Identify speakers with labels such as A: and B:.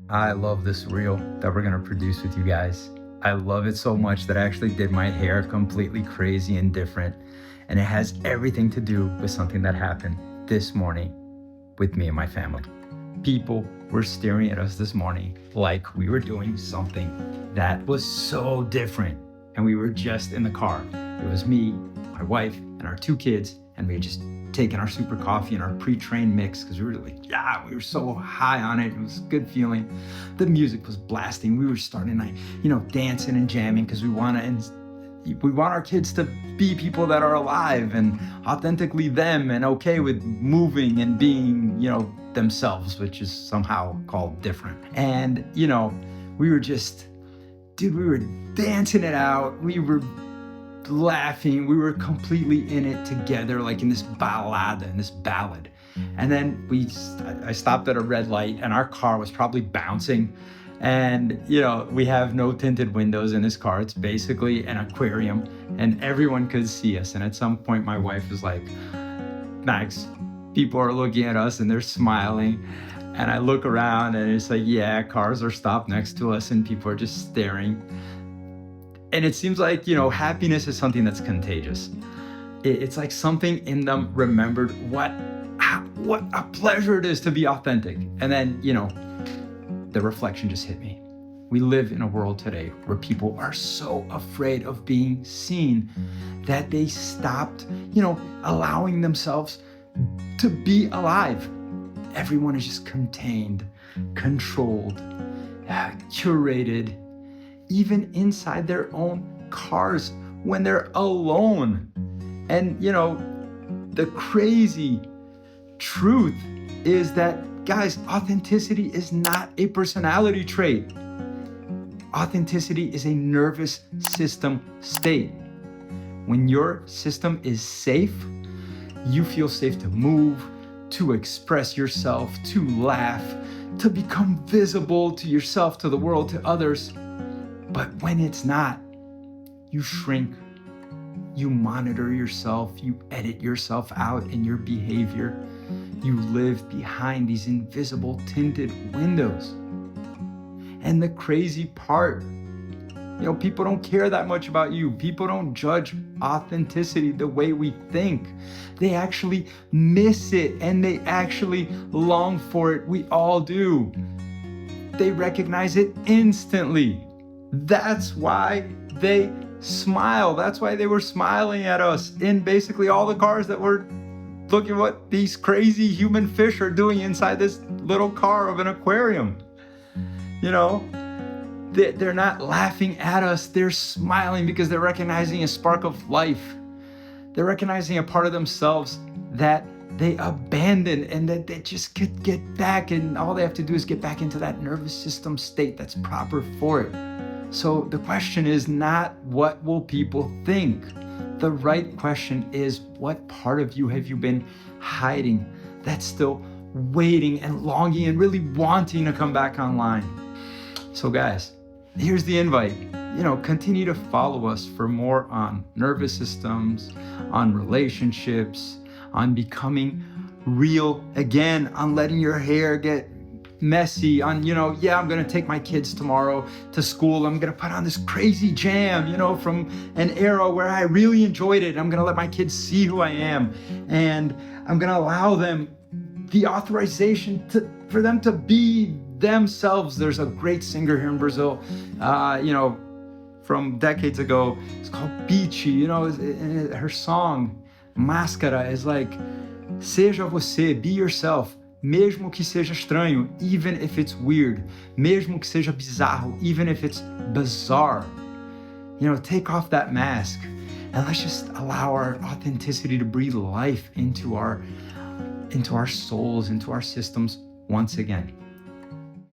A: I love this reel that we're gonna produce with you guys. I love it so much that I actually did my hair completely crazy and different. And it has everything to do with something that happened this morning with me and my family. People were staring at us this morning like we were doing something that was so different. And we were just in the car. It was me, my wife, and our two kids, and we had just taken our super coffee and our pre-trained mix because we were like, yeah, we were so high on it. It was a good feeling. The music was blasting. We were starting like, dancing and jamming because we want our kids to be people that are alive and authentically them and okay with moving and being, themselves, which is somehow called different. And, we were just, we were dancing it out. We were laughing. We were completely in it together, like in this ballad. And then I stopped at a red light and our car was probably bouncing. And, we have no tinted windows in this car. It's basically an aquarium and everyone could see us. And at some point my wife was like, Max, people are looking at us and they're smiling. And I look around and it's like, yeah, cars are stopped next to us and people are just staring. And it seems like, happiness is something that's contagious. It's like something in them remembered what a pleasure it is to be authentic. And then, the reflection just hit me. We live in a world today where people are so afraid of being seen that they stopped, allowing themselves to be alive. Everyone is just contained, controlled, curated, even inside their own cars when they're alone. And, the crazy truth is that, guys, authenticity is not a personality trait. Authenticity is a nervous system state. When your system is safe, you feel safe to move, to express yourself, to laugh, to become visible to yourself, to the world, to others. But when it's not, you shrink, you monitor yourself, you edit yourself out in your behavior. You live behind these invisible tinted windows. And the crazy part, people don't care that much about you. People don't judge authenticity the way we think. They actually miss it and they actually long for it. We all do. They recognize it instantly. That's why they smile. That's why they were smiling at us in basically all the cars that were looking what these crazy human fish are doing inside this little car of an aquarium. They're not laughing at us. They're smiling because they're recognizing a spark of life. They're recognizing a part of themselves that they abandoned and that they just could get back, and all they have to do is get back into that nervous system state that's proper for it. So the question is not what will people think? The right question is, what part of you have you been hiding that's still waiting and longing and really wanting to come back online? So guys, here's the invite. Continue to follow us for more on nervous systems, on relationships, on becoming real again, on letting your hair get messy, on, I'm gonna take my kids tomorrow to school. I'm gonna put on this crazy jam, from an era where I really enjoyed it. I'm gonna let my kids see who I am. And I'm gonna allow them the authorization for them to be themselves. There's a great singer here in Brazil, from decades ago. It's called Beachy. Her song, Máscara, is like, seja você, be yourself. Mesmo que seja estranho, even if it's weird. Mesmo que seja bizarro, even if it's bizarre. Take off that mask and let's just allow our authenticity to breathe life into our souls, into our systems once again.